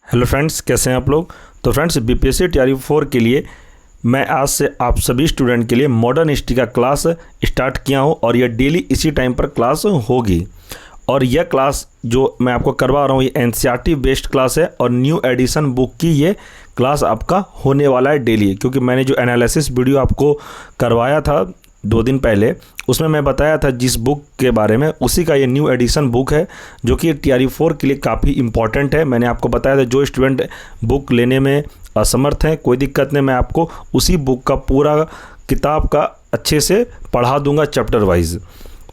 Hello friends, कैसे हैं आप लोग। तो फ्रेंड्स, बीपीएससी तैयारी 4 के लिए मैं आज से आप सभी स्टूडेंट के लिए मॉडर्न हिस्ट्री का क्लास स्टार्ट किया हूं और यह डेली इसी टाइम पर क्लास होगी। और यह क्लास जो मैं आपको करवा रहा हूं ये एनसीईआरटी बेस्ड क्लास है और न्यू एडिशन बुक की ये क्लास आपका होने वाला है डेली। क्योंकि मैंने जो एनालिसिस वीडियो आपको करवाया था 2 दिन पहले, उसमें मैं बताया था जिस बुक के बारे में, उसी का ये न्यू एडिशन बुक है जो कि तैयारी 4 के लिए काफ़ी इंपॉर्टेंट है। मैंने आपको बताया था जो स्टूडेंट बुक लेने में असमर्थ हैं, कोई दिक्कत नहीं, मैं आपको उसी बुक का पूरा किताब का अच्छे से पढ़ा दूंगा चैप्टर वाइज।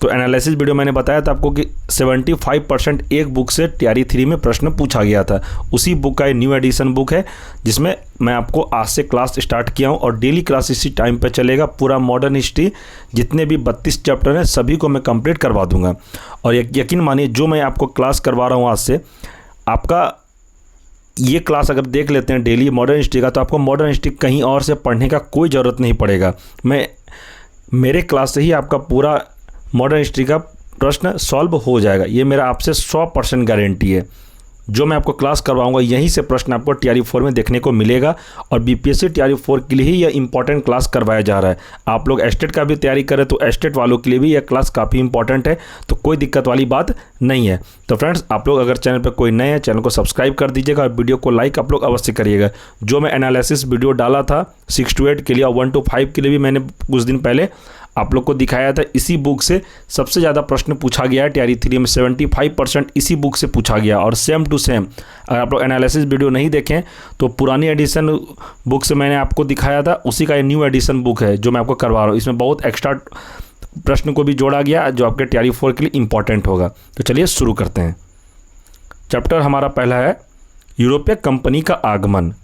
तो एनालिसिस वीडियो मैंने बताया था आपको कि 75% एक बुक से तैयारी 3 में प्रश्न पूछा गया था। उसी बुक का ये न्यू एडिशन बुक है जिसमें मैं आपको आज से क्लास स्टार्ट किया हूँ और डेली क्लास इसी टाइम पे चलेगा। पूरा मॉडर्न हिस्ट्री जितने भी 32 चैप्टर हैं सभी को मैं कंप्लीट करवा दूंगा। और यकीन मानिए जो मैं आपको क्लास करवा रहा हूँ आज से, आपका ये क्लास अगर देख लेते हैं डेली मॉडर्न हिस्ट्री का, तो आपको मॉडर्न हिस्ट्री कहीं और से पढ़ने का कोई ज़रूरत नहीं पड़ेगा। मेरे क्लास से ही आपका पूरा मॉडर्न हिस्ट्री का प्रश्न सॉल्व हो जाएगा, ये मेरा आपसे 100% गारंटी है। जो मैं आपको क्लास करवाऊंगा यहीं से प्रश्न आपको तैयारी 4 में देखने को मिलेगा। और बीपीएससी तैयारी 4 के लिए ही यह इंपॉर्टेंट क्लास करवाया जा रहा है। आप लोग एस्टेट का भी तैयारी करें तो एस्टेट वालों के लिए भी यह क्लास काफ़ी इंपॉर्टेंट है, तो कोई दिक्कत वाली बात नहीं है। तो फ्रेंड्स, आप लोग अगर चैनल पर कोई नए हैं, चैनल को सब्सक्राइब कर दीजिएगा और वीडियो को लाइक आप लोग अवश्य करिएगा। जो मैं एनालिसिस वीडियो डाला था 6 to 8 के लिए और 1 to 5 के लिए भी मैंने कुछ दिन पहले आप लोग को दिखाया था। इसी बुक से सबसे ज़्यादा प्रश्न पूछा गया है तैयारी 3 में, 75% इसी बुक से पूछा गया। और सेम टू सेम अगर आप लोग एनालिसिस वीडियो नहीं देखें तो पुरानी एडिशन बुक से मैंने आपको दिखाया था, उसी का ये न्यू एडिशन बुक है जो मैं आपको करवा रहा हूँ। इसमें बहुत एक्स्ट्रा प्रश्न को भी जोड़ा गया जो आपके तैयारी 4 के लिए इंपॉर्टेंट होगा। तो चलिए शुरू करते हैं। चैप्टर हमारा पहला है यूरोपीय कंपनी का आगमन।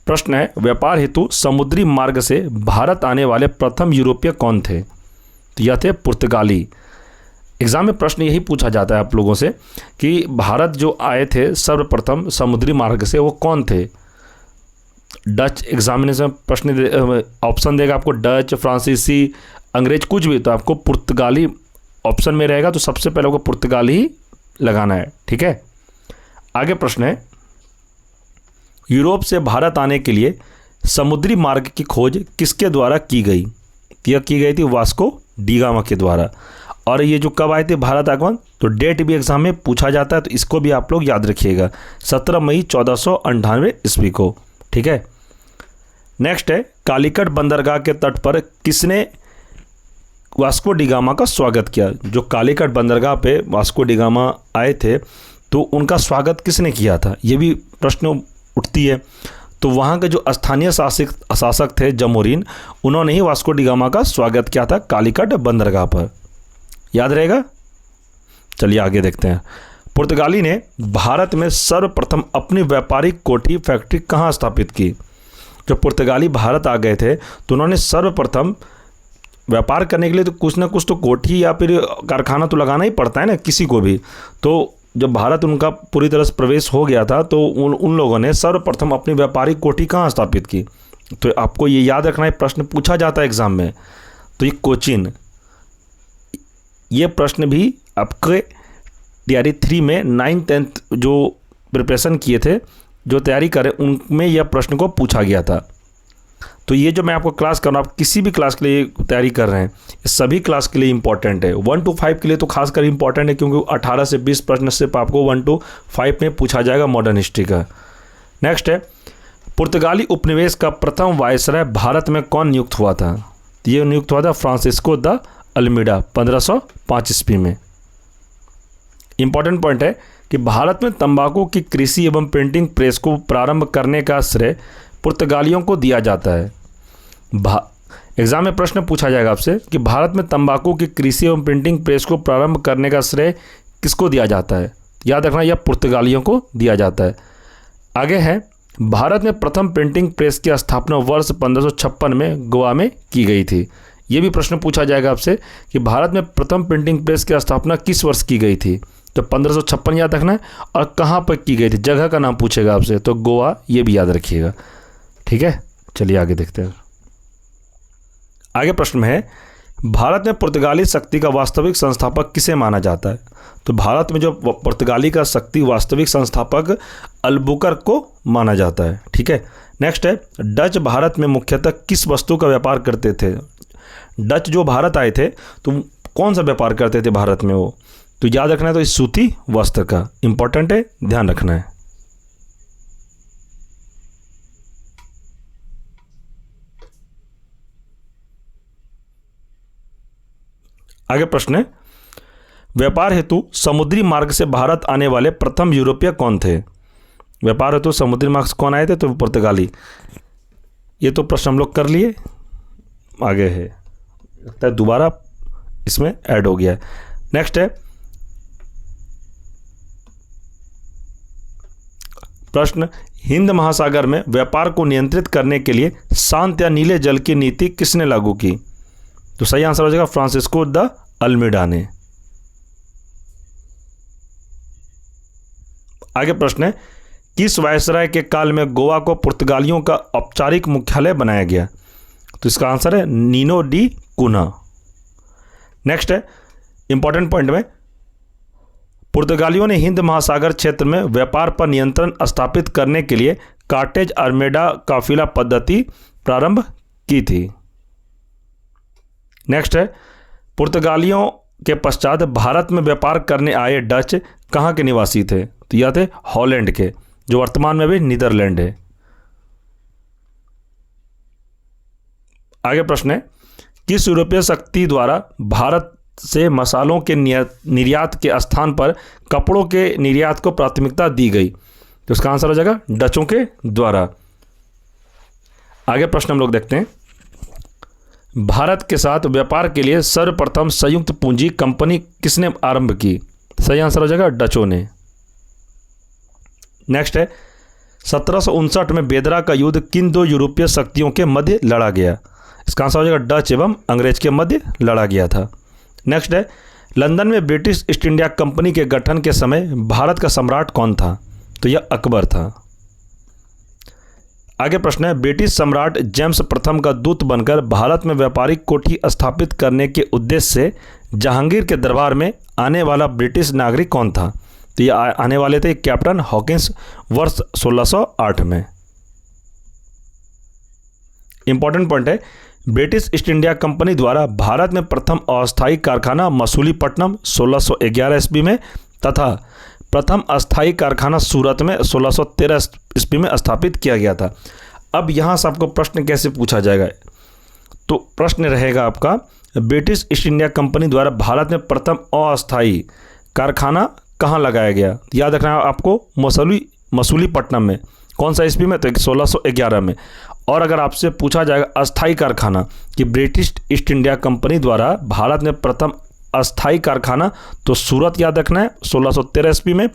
प्रश्न है, व्यापार हेतु समुद्री मार्ग से भारत आने वाले प्रथम यूरोपीय कौन थे? तो यह थे पुर्तगाली। एग्जाम में प्रश्न यही पूछा जाता है आप लोगों से कि भारत जो आए थे सर्वप्रथम समुद्री मार्ग से वो कौन थे। डच एग्जामिनेशन प्रश्न ऑप्शन देगा आपको, डच, फ्रांसीसी, अंग्रेज, कुछ भी, तो आपको पुर्तगाली ऑप्शन में रहेगा। तो सबसे पहले आपको पुर्तगाली ही लगाना है, ठीक है। आगे प्रश्न है, यूरोप से भारत आने के लिए समुद्री मार्ग की खोज किसके द्वारा की गई? यह की गई थी वास्को डी गामा के द्वारा। और ये जो कब आए थे भारत आगमन, तो डेट भी एग्जाम में पूछा जाता है, तो इसको भी आप लोग याद रखिएगा, 17 मई 1498 ईस्वी को, ठीक है। नेक्स्ट है, कालीकट बंदरगाह के तट पर किसने वास्को डी गामा का स्वागत किया? जो कालीकट बंदरगाह पे वास्को डी गामा आए थे तो उनका स्वागत किसने किया था, ये भी प्रश्न उठती है। तो वहाँ के जो स्थानीय शासक थे जमोरिन, उन्होंने ही वास्को डी गामा का स्वागत किया था कालीकट बंदरगाह पर, याद रहेगा। चलिए आगे देखते हैं। पुर्तगाली ने भारत में सर्वप्रथम अपनी व्यापारिक कोठी फैक्ट्री कहाँ स्थापित की? जब पुर्तगाली भारत आ गए थे तो उन्होंने सर्वप्रथम व्यापार करने के लिए तो कुछ ना कुछ तो कोठी या फिर कारखाना तो लगाना ही पड़ता है ना किसी को भी। तो जब भारत उनका पूरी तरह से प्रवेश हो गया था तो उन लोगों ने सर्वप्रथम अपनी व्यापारिक कोठी कहाँ स्थापित की? तो आपको ये याद रखना है, प्रश्न पूछा जाता है एग्जाम में। तो ये कोचीन, ये प्रश्न भी आपके तैयारी 3 में 9th 10th जो प्रिपरेशन किए थे, जो तैयारी करें, उनमें यह प्रश्न को पूछा गया था। तो ये जो मैं आपको क्लास कर रहा हूँ, आप किसी भी क्लास के लिए तैयारी कर रहे हैं, ये सभी क्लास के लिए इंपॉर्टेंट है। 1 to 5 के लिए तो खासकर इंपॉर्टेंट है क्योंकि 18 से 20 प्रश्न सिर्फ आपको 1 to 5 में पूछा जाएगा मॉडर्न हिस्ट्री का। नेक्स्ट है, पुर्तगाली उपनिवेश का प्रथम वायसराय भारत में कौन नियुक्त हुआ था? ये नियुक्त हुआ था फ्रांसिस्को द अल्मीडा 1505 ईस्वी में। इंपॉर्टेंट पॉइंट है कि भारत में तंबाकू की कृषि एवं प्रिंटिंग प्रेस को प्रारंभ करने का श्रेय पुर्तगालियों को दिया जाता है। एग्जाम में प्रश्न पूछा जाएगा आपसे कि भारत में तंबाकू की कृषि एवं प्रिंटिंग प्रेस को प्रारंभ करने का श्रेय किसको दिया जाता है? याद रखना, यह पुर्तगालियों को दिया जाता है। आगे है, भारत में प्रथम प्रिंटिंग प्रेस की स्थापना वर्ष 1556 में गोवा में की गई थी। यह भी प्रश्न पूछा जाएगा आपसे कि भारत में प्रथम प्रिंटिंग प्रेस की स्थापना किस वर्ष की गई थी? तो 1556 याद रखना है, और कहाँ पर की गई थी, जगह का नाम पूछेगा आपसे, तो गोवा, ये भी याद रखिएगा, ठीक है। चलिए आगे देखते हैं। आगे प्रश्न में है, भारत में पुर्तगाली शक्ति का वास्तविक संस्थापक किसे माना जाता है? तो भारत में जो पुर्तगाली का शक्ति वास्तविक संस्थापक अल्बुकर्क को माना जाता है। ठीक है, नेक्स्ट है, डच भारत में मुख्यतः किस वस्तु का व्यापार करते थे? डच जो भारत आए थे तो कौन सा व्यापार करते थे भारत में वो? तो याद रखना है, तो इस सूती वस्त्र का इंपॉर्टेंट है, ध्यान रखना है। आगे प्रश्न है, व्यापार हेतु समुद्री मार्ग से भारत आने वाले प्रथम यूरोपीय कौन थे? व्यापार हेतु समुद्री मार्ग से कौन आए थे? तो पुर्तगाली। ये तो प्रश्न हम लोग कर लिए, आगे है, लगता है दोबारा इसमें ऐड हो गया है। नेक्स्ट है प्रश्न, हिंद महासागर में व्यापार को नियंत्रित करने के लिए शांत या नीले जल की नीति किसने लागू की? तो सही आंसर हो जाएगा फ्रांसिस्को द अल्मीडा ने। आगे प्रश्न है, किस वायसराय के काल में गोवा को पुर्तगालियों का औपचारिक मुख्यालय बनाया गया? तो इसका आंसर है नीनो डी कुना। नेक्स्ट है इंपॉर्टेंट पॉइंट में, पुर्तगालियों ने हिंद महासागर क्षेत्र में व्यापार पर नियंत्रण स्थापित करने के लिए कार्टेज आर्मेडा काफिला पद्धति प्रारंभ की थी। नेक्स्ट है, पुर्तगालियों के पश्चात भारत में व्यापार करने आए डच कहाँ के निवासी थे? तो यह थे हॉलैंड के, जो वर्तमान में भी नीदरलैंड है। आगे प्रश्न है, किस यूरोपीय शक्ति द्वारा भारत से मसालों के निर्यात के स्थान पर कपड़ों के निर्यात को प्राथमिकता दी गई? तो उसका आंसर हो जाएगा डचों के द्वारा। आगे प्रश्न हम लोग देखते हैं, भारत के साथ व्यापार के लिए सर्वप्रथम संयुक्त पूंजी कंपनी किसने आरंभ की? सही आंसर हो जाएगा डचों ने। नेक्स्ट है, 1759 में बेदरा का युद्ध किन दो यूरोपीय शक्तियों के मध्य लड़ा गया? इसका आंसर हो जाएगा डच एवं अंग्रेज के मध्य लड़ा गया था। नेक्स्ट है, लंदन में ब्रिटिश ईस्ट इंडिया कंपनी के गठन के समय भारत का सम्राट कौन था? तो यह अकबर था। आगे प्रश्न है, ब्रिटिश सम्राट जेम्स प्रथम का दूत बनकर भारत में व्यापारिक कोठी स्थापित करने के उद्देश्य से जहांगीर के दरबार में आने वाला ब्रिटिश नागरिक कौन था? तो ये आने वाले थे कैप्टन हॉकिंस वर्ष 1608 में। इंपॉर्टेंट पॉइंट है, ब्रिटिश ईस्ट इंडिया कंपनी द्वारा भारत में प्रथम अस्थायी कारखाना मसूलीपट्टनम 1611 ईस्वी में तथा प्रथम अस्थायी कारखाना सूरत में 1613 ईस्वी में स्थापित किया गया था। अब यहाँ से आपको प्रश्न कैसे पूछा जाएगा? तो प्रश्न रहेगा आपका, ब्रिटिश ईस्ट इंडिया कंपनी द्वारा भारत में प्रथम अस्थायी कारखाना कहाँ लगाया गया? याद रखना है आपको, मसूलीपट्टनम में। कौन सा ईस्वी में? तो 1611 में। और अगर आपसे पूछा जाएगा अस्थायी कारखाना कि ब्रिटिश ईस्ट इंडिया कंपनी द्वारा भारत में प्रथम अस्थायी कारखाना, तो सूरत याद रखना है 1613 ईस्वी में।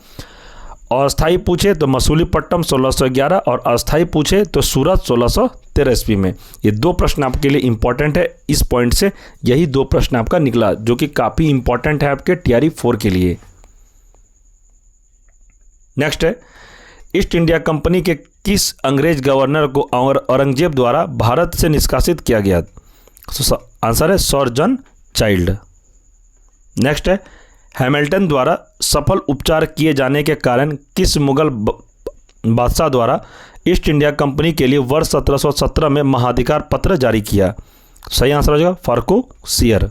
और अस्थायी पूछे तो मसूलीपट्टनम 1611 और अस्थायी पूछे तो सूरत 1613 ईस्वी में। ये दो प्रश्न आपके लिए इंपॉर्टेंट है। इस पॉइंट से यही दो प्रश्न आपका निकला जो कि काफ़ी इंपॉर्टेंट है आपके TRE 4 के लिए। नेक्स्ट है, ईस्ट इंडिया कंपनी के किस अंग्रेज गवर्नर को औरंगजेब द्वारा भारत से निष्कासित किया गया? आंसर है सर जॉन चाइल्ड। नेक्स्ट है, हैमिल्टन द्वारा सफल उपचार किए जाने के कारण किस मुगल बादशाह द्वारा ईस्ट इंडिया कंपनी के लिए वर्ष 1717 में महाधिकार पत्र जारी किया? सही आंसर हो जाएगा फार्कोशियर।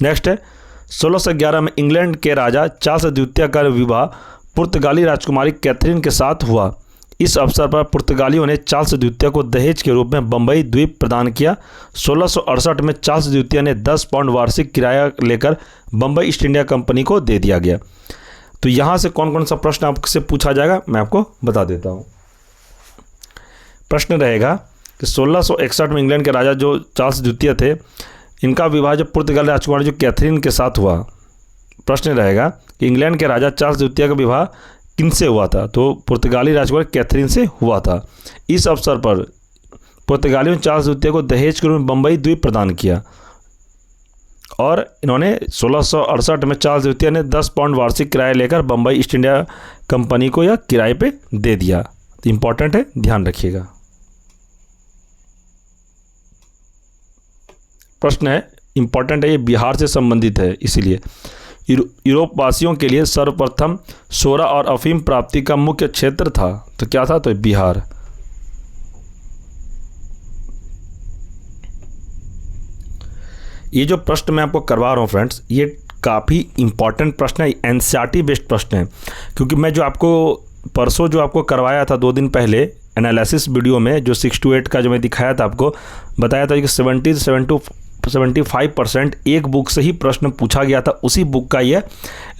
नेक्स्ट है, 1611 में इंग्लैंड के राजा चार्ल्स द्वितीय का विवाह पुर्तगाली राजकुमारी कैथरीन के साथ हुआ। इस अवसर पर पुर्तगालियों ने चार्ल्स द्वितीय को दहेज के रूप में बंबई द्वीप प्रदान किया। 1668 में चार्ल्स द्वितीय ने 10 पाउंड वार्षिक किराया लेकर बंबई ईस्ट इंडिया कंपनी को दे दिया गया। तो यहाँ से कौन कौन सा प्रश्न आपसे पूछा जाएगा मैं आपको बता देता हूँ। प्रश्न रहेगा कि 1661 में इंग्लैंड के राजा जो चार्ल्स द्वितीय थे, इनका विवाह जो पुर्तगाली राजकुमारी जो कैथरीन के साथ हुआ। प्रश्न रहेगा कि इंग्लैंड के राजा चार्ल्स द्वितीय का विवाह किनसे हुआ था? तो पुर्तगाली राजकुमारी कैथरीन से हुआ था। इस अवसर पर पुर्तगालियों ने चार्ल्स द्वितीय को दहेज के रूप में बंबई द्वीप प्रदान किया और इन्होंने 1668 में चार्ल्स द्वितीय ने 10 पाउंड वार्षिक किराया लेकर बंबई ईस्ट इंडिया कंपनी को यह किराए पे दे दिया। तो इंपॉर्टेंट है, ध्यान रखिएगा। प्रश्न है, इंपॉर्टेंट है, ये बिहार से संबंधित है, इसीलिए यूरोप वासियों के लिए सर्वप्रथम सोरा और अफीम प्राप्ति का मुख्य क्षेत्र था, तो क्या था? तो बिहार। ये जो प्रश्न मैं आपको करवा रहा हूँ फ्रेंड्स, ये काफ़ी इंपॉर्टेंट प्रश्न है, एनसीईआरटी बेस्ड प्रश्न है, क्योंकि मैं जो आपको परसों जो आपको करवाया था 2 दिन पहले एनालिसिस वीडियो में, जो 6 to 8 का जो मैं दिखाया था आपको, बताया था कि 75% एक बुक से ही प्रश्न पूछा गया था। उसी बुक का ये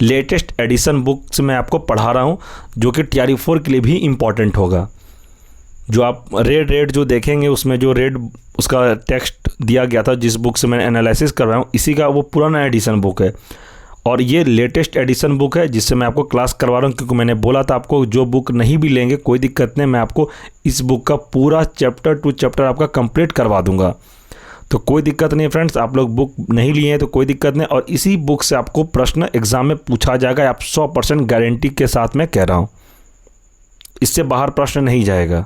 लेटेस्ट एडिशन बुक्स मैं आपको पढ़ा रहा हूँ, जो कि TRE 4 के लिए भी इम्पॉर्टेंट होगा। जो आप रेड जो देखेंगे उसमें जो रेड उसका टेक्स्ट दिया गया था, जिस बुक से मैं एनालिसिस कर रहा हूँ, इसी का वो पुराना एडिशन बुक है, और ये लेटेस्ट एडिशन बुक है जिससे मैं आपको क्लास करवा रहा हूँ। क्योंकि मैंने बोला था आपको, जो बुक नहीं भी लेंगे कोई दिक्कत नहीं, मैं आपको इस बुक का पूरा चैप्टर टू चैप्टर आपका कंप्लीट करवा दूंगा, तो कोई दिक्कत नहीं फ्रेंड्स। आप लोग बुक नहीं लिए हैं तो कोई दिक्कत नहीं, और इसी बुक से आपको प्रश्न एग्जाम में पूछा जाएगा, आप 100% गारंटी के साथ मैं कह रहा हूँ, इससे बाहर प्रश्न नहीं जाएगा।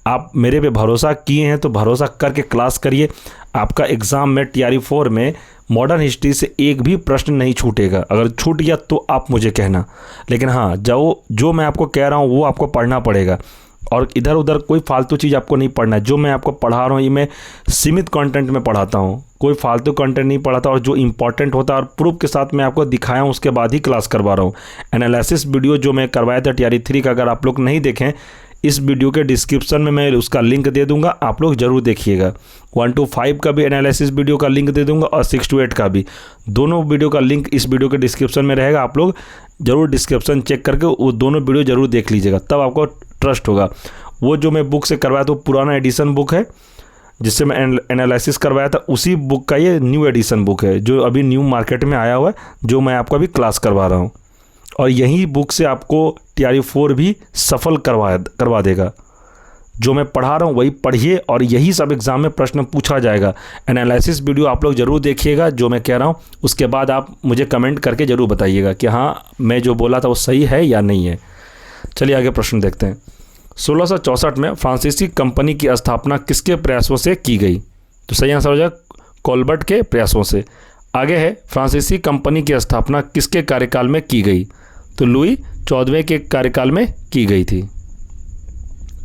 आप मेरे पे भरोसा किए हैं तो भरोसा करके क्लास करिए, आपका एग्ज़ाम में TRE 4 में मॉडर्न हिस्ट्री से एक भी प्रश्न नहीं छूटेगा। अगर छूट गया तो आप मुझे कहना, लेकिन हाँ, जो मैं आपको कह रहा हूँ वो आपको पढ़ना पड़ेगा, और इधर उधर कोई फालतू चीज़ आपको नहीं पढ़ना है। जो मैं आपको पढ़ा रहा हूँ ये मैं सीमित कंटेंट में पढ़ाता हूँ, कोई फालतू कंटेंट नहीं पढ़ाता, और जो इंपॉर्टेंट होता है और प्रूफ के साथ मैं आपको दिखाया हूँ उसके बाद ही क्लास करवा रहा हूँ। एनालिसिस वीडियो जो मैं करवाया था TRE 3 का, अगर आप लोग नहीं देखें, इस वीडियो के डिस्क्रिप्शन में मैं उसका लिंक दे दूंगा, आप लोग ज़रूर देखिएगा। 1 to 5 का भी एनालिसिस वीडियो का लिंक दे दूंगा, और 6 to 8 का भी, दोनों वीडियो का लिंक इस वीडियो के डिस्क्रिप्शन में रहेगा। आप लोग ज़रूर डिस्क्रिप्शन चेक करके वो दोनों वीडियो ज़रूर देख लीजिएगा, तब आपको ट्रस्ट होगा। वो जो मैं बुक से करवाया था वो पुराना एडिशन बुक है, जिससे मैं एनालिसिस करवाया था, उसी बुक का ये न्यू एडिशन बुक है, जो अभी न्यू मार्केट में आया हुआ है, जो मैं आपको अभी क्लास करवा रहा हूँ। और यही बुक से आपको TRE 4 भी सफल करवा देगा। जो मैं पढ़ा रहा हूँ वही पढ़िए, और यही सब एग्ज़ाम में प्रश्न पूछा जाएगा। एनालिसिस वीडियो आप लोग ज़रूर देखिएगा जो मैं कह रहा हूँ, उसके बाद आप मुझे कमेंट करके ज़रूर बताइएगा कि हाँ, मैं जो बोला था वो सही है या नहीं है। चलिए आगे प्रश्न देखते हैं। 1664 में फ्रांसीसी कंपनी की स्थापना किसके प्रयासों से की गई? तो सही आंसर हो जाएगा कोलबर्ट के प्रयासों से। आगे है, फ्रांसीसी कंपनी की स्थापना किसके कार्यकाल में की गई? तो लुई 14वें के कार्यकाल में की गई थी।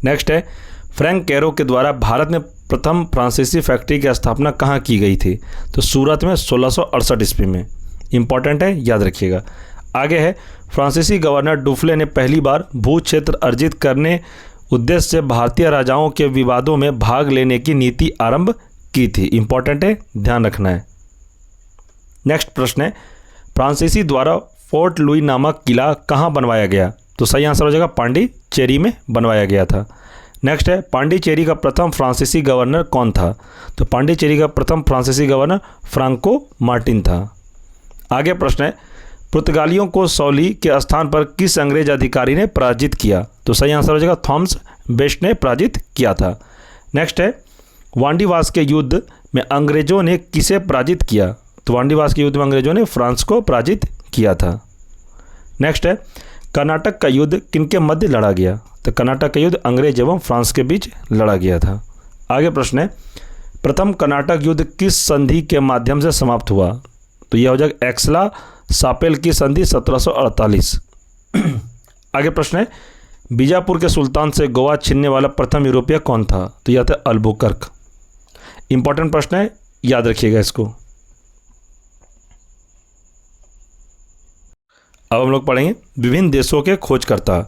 नेक्स्ट है, फ्रैंक कैरो के द्वारा भारत में प्रथम फ्रांसीसी फैक्ट्री की स्थापना कहाँ की गई थी? तो सूरत में 1668 ईस्वी में। इंपॉर्टेंट है, याद रखिएगा। आगे है, फ्रांसीसी गवर्नर डुफ्ले ने पहली बार भू क्षेत्र अर्जित करने उद्देश्य से भारतीय राजाओं के विवादों में भाग लेने की नीति आरंभ की थी। इंपॉर्टेंट है, ध्यान रखना है। नेक्स्ट प्रश्न है, फ्रांसीसी द्वारा फोर्ट लुई नामक किला कहाँ बनवाया गया? तो सही आंसर हो जाएगा पांडिचेरी में बनवाया गया था। नेक्स्ट है, पांडिचेरी का प्रथम फ्रांसीसी गवर्नर कौन था? तो पांडिचेरी का प्रथम फ्रांसीसी गवर्नर फ्रांको मार्टिन था। आगे प्रश्न है, पुर्तगालियों को सौली के स्थान पर किस अंग्रेज अधिकारी ने पराजित किया? तो सही आंसर हो जाएगा थॉमस बेस्ट ने पराजित किया था। नेक्स्ट है, वांडीवास के युद्ध में अंग्रेजों ने किसे पराजित किया? तो वांडीवास के युद्ध में अंग्रेजों ने फ्रांस को पराजित किया था। नेक्स्ट है, कर्नाटक का युद्ध किनके मध्य लड़ा गया? तो कर्नाटक का युद्ध अंग्रेज एवं फ्रांस के बीच लड़ा गया था। आगे प्रश्न है, प्रथम कर्नाटक युद्ध किस संधि के माध्यम से समाप्त हुआ? तो यह हो जाएगा एक्सला सापेल की संधि 1748। आगे प्रश्न है, बीजापुर के सुल्तान से गोवा छीनने वाला प्रथम यूरोपीय कौन था? तो यह था अल्बुकर्क। इंपॉर्टेंट प्रश्न है, याद रखिएगा इसको। अब हम लोग पढ़ेंगे विभिन्न देशों के खोजकर्ता।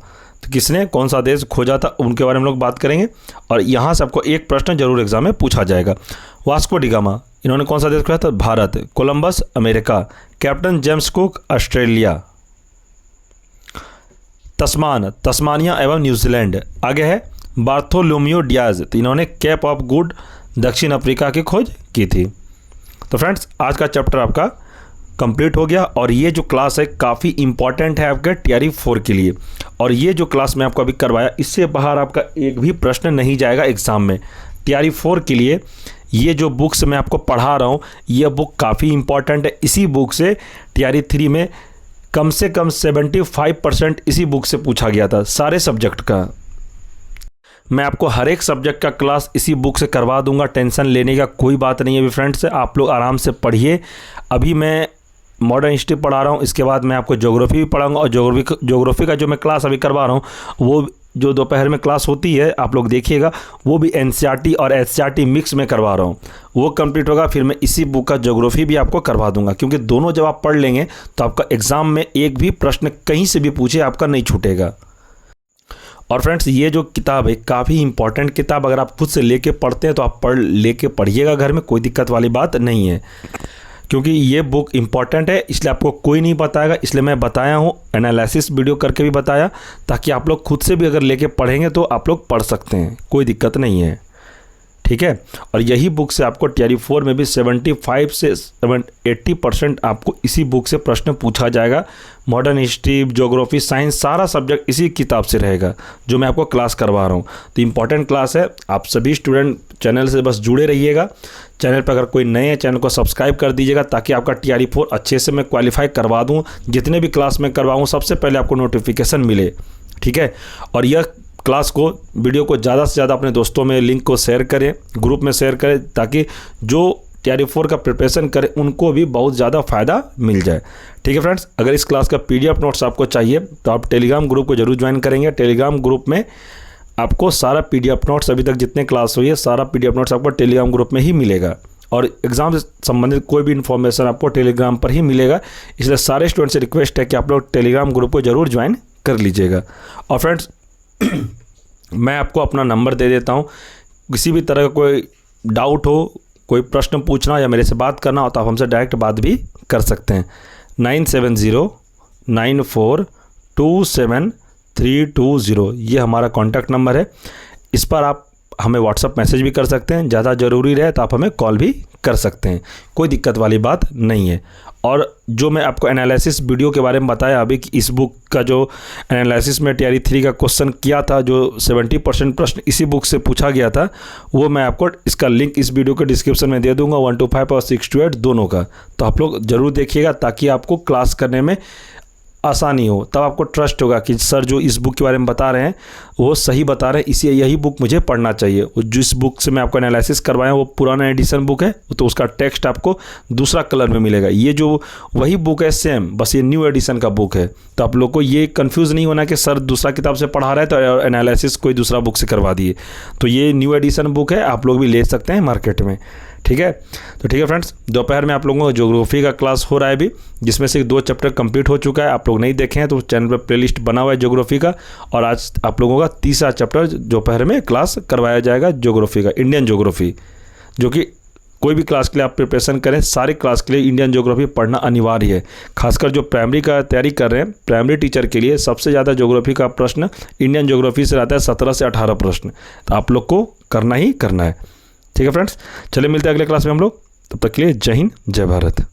तो किसने कौन सा देश खोजा था उनके बारे में हम लोग बात करेंगे, और यहाँ से आपको एक प्रश्न जरूर एग्जाम में पूछा जाएगा। वास्को डिगामा, इन्होंने कौन सा देश खोजा था? Bharat. Columbus America. Captain James cook Australia. Tasmania एवं न्यूजीलैंड। आगे है बार्थोलोम्यू डियाज, तो इन्होंने केप ऑफ गुड दक्षिण अफ्रीका की खोज की थी। तो फ्रेंड्स, आज का चैप्टर आपका कंप्लीट हो गया, और ये जो क्लास है काफ़ी इंपॉर्टेंट है आपके TRE 4 के लिए। और ये जो क्लास मैं आपको अभी करवाया, इससे बाहर आपका एक भी प्रश्न नहीं जाएगा एग्ज़ाम में। TRE 4 के लिए ये जो बुक्स मैं आपको पढ़ा रहा हूँ, ये बुक काफ़ी इंपॉर्टेंट है। इसी बुक से TRE 3 में कम से कम 75% इसी बुक से पूछा गया था, सारे सब्जेक्ट का। मैं आपको हर एक सब्जेक्ट का क्लास इसी बुक से करवा दूंगा, टेंशन लेने का कोई बात नहीं है भी फ्रेंड्स। आप लोग आराम से पढ़िए। अभी मैं मॉडर्न हिस्ट्री पढ़ा रहा हूँ, इसके बाद मैं आपको ज्योग्राफी भी पढ़ाऊँगा, और ज्योग्राफी का जो मैं क्लास अभी करवा रहा हूँ वो जो दोपहर में क्लास होती है आप लोग देखिएगा, वो भी एनसीईआरटी और एससीईआरटी मिक्स में करवा रहा हूँ। वो कंप्लीट होगा फिर मैं इसी बुक का ज्योग्राफी भी आपको करवा दूंगा, क्योंकि दोनों जब आप पढ़ लेंगे तो आपका एग्ज़ाम में एक भी प्रश्न कहीं से भी पूछे आपका नहीं छूटेगा। और फ्रेंड्स ये जो किताब है काफ़ी इंपॉर्टेंट किताब, अगर आप खुद से लेके पढ़ते हैं तो आप पढ़िएगा घर में, कोई दिक्कत वाली बात नहीं है, क्योंकि ये बुक इंपॉर्टेंट है। इसलिए आपको कोई नहीं बताएगा, इसलिए मैं बताया हूँ, एनालिसिस वीडियो करके भी बताया, ताकि आप लोग खुद से भी अगर लेके पढ़ेंगे तो आप लोग पढ़ सकते हैं, कोई दिक्कत नहीं है, ठीक है। और यही बुक से आपको टीआरई 4 में भी 75 से 80% आपको इसी बुक से प्रश्न पूछा जाएगा। मॉडर्न हिस्ट्री, ज्योग्राफी, साइंस, सारा सब्जेक्ट इसी किताब से रहेगा जो मैं आपको क्लास करवा रहा हूँ। तो इम्पॉर्टेंट क्लास है, आप सभी स्टूडेंट चैनल से बस जुड़े रहिएगा। चैनल पर अगर कोई नए हैं चैनल को सब्सक्राइब कर दीजिएगा, ताकि आपका टीआरई 4 अच्छे से मैं क्वालिफाई करवा दूँ। जितने भी क्लास में करवाऊँ सबसे पहले आपको नोटिफिकेशन मिले, ठीक है। और यह क्लास को, वीडियो को ज़्यादा से ज़्यादा अपने दोस्तों में लिंक को शेयर करें, ग्रुप में शेयर करें, ताकि जो टीआरई 4 का प्रिपरेशन करें उनको भी बहुत ज़्यादा फ़ायदा मिल जाए, ठीक है फ्रेंड्स। अगर इस क्लास का पीडीएफ नोट्स आपको चाहिए तो आप टेलीग्राम ग्रुप को जरूर ज्वाइन करेंगे। टेलीग्राम ग्रुप में आपको सारा पीडीएफ नोट्स, अभी तक जितने क्लास हुई है सारा पीडीएफ नोट्स आपको टेलीग्राम ग्रुप में ही मिलेगा, और एग्ज़ाम से संबंधित कोई भी इन्फॉर्मेशन आपको टेलीग्राम पर ही मिलेगा। इसलिए सारे स्टूडेंट से रिक्वेस्ट है कि आप लोग टेलीग्राम ग्रुप को ज़रूर ज्वाइन कर लीजिएगा। और फ्रेंड्स मैं आपको अपना नंबर दे देता हूँ, किसी भी तरह का कोई डाउट हो, कोई प्रश्न पूछना या मेरे से बात करना हो तो आप हमसे डायरेक्ट बात भी कर सकते हैं। 9709427320 ये हमारा कॉन्टैक्ट नंबर है। इस पर आप हमें व्हाट्सअप मैसेज भी कर सकते हैं, ज़्यादा ज़रूरी रहे तो आप हमें कॉल भी कर सकते हैं, कोई दिक्कत वाली बात नहीं है। और जो मैं आपको एनालिसिस वीडियो के बारे में बताया अभी कि इस बुक का जो एनालिसिस में टीआरई 3 का क्वेश्चन किया था, जो 70% प्रश्न इसी बुक से पूछा गया था, वो मैं आपको इसका लिंक इस वीडियो के डिस्क्रिप्शन में दे दूंगा, 1 to 5 और 6 to 8 दोनों का। तो आप लोग ज़रूर देखिएगा, ताकि आपको क्लास करने में आसानी हो, तब आपको ट्रस्ट होगा कि सर जो इस बुक के बारे में बता रहे हैं वो सही बता रहे हैं, इसी यही बुक मुझे पढ़ना चाहिए। जिस बुक से मैं आपको एनालिसिस करवाया वो पुराना एडिशन बुक है, तो उसका टेक्स्ट आपको दूसरा कलर में मिलेगा। ये जो वही बुक है सेम, बस ये न्यू एडिशन का बुक है। तो आप लोग को ये कंफ्यूज नहीं होना कि सर दूसरा किताब से पढ़ा रहा है तो एनालिसिस कोई दूसरा बुक से करवा दिए। तो ये न्यू एडिशन बुक है, आप लोग भी ले सकते हैं मार्केट में, ठीक है। तो ठीक है फ्रेंड्स, दोपहर में आप लोगों को ज्योग्राफी का क्लास हो रहा है अभी, जिसमें से 2 चैप्टर कंप्लीट हो चुका है। आप लोग नहीं देखे हैं तो चैनल पर प्लेलिस्ट बना हुआ है ज्योग्राफी का, और आज आप लोगों का तीसरा चैप्टर दोपहर में क्लास करवाया जाएगा ज्योग्राफी का, इंडियन ज्योग्राफी। जो कि कोई भी क्लास के लिए आप प्रिपरेशन करें, सारी क्लास के लिए इंडियन ज्योग्राफी पढ़ना अनिवार्य है। खासकर जो प्राइमरी का तैयारी कर रहे हैं, प्राइमरी टीचर के लिए सबसे ज़्यादा ज्योग्राफी का प्रश्न इंडियन ज्योग्राफी से रहता है, 17 से 18 प्रश्न। तो आप लोग को करना ही करना है, ठीक है फ्रेंड्स। चलिए मिलते हैं अगले क्लास में हम लोग, तब तक के लिए जय हिंद, जय भारत।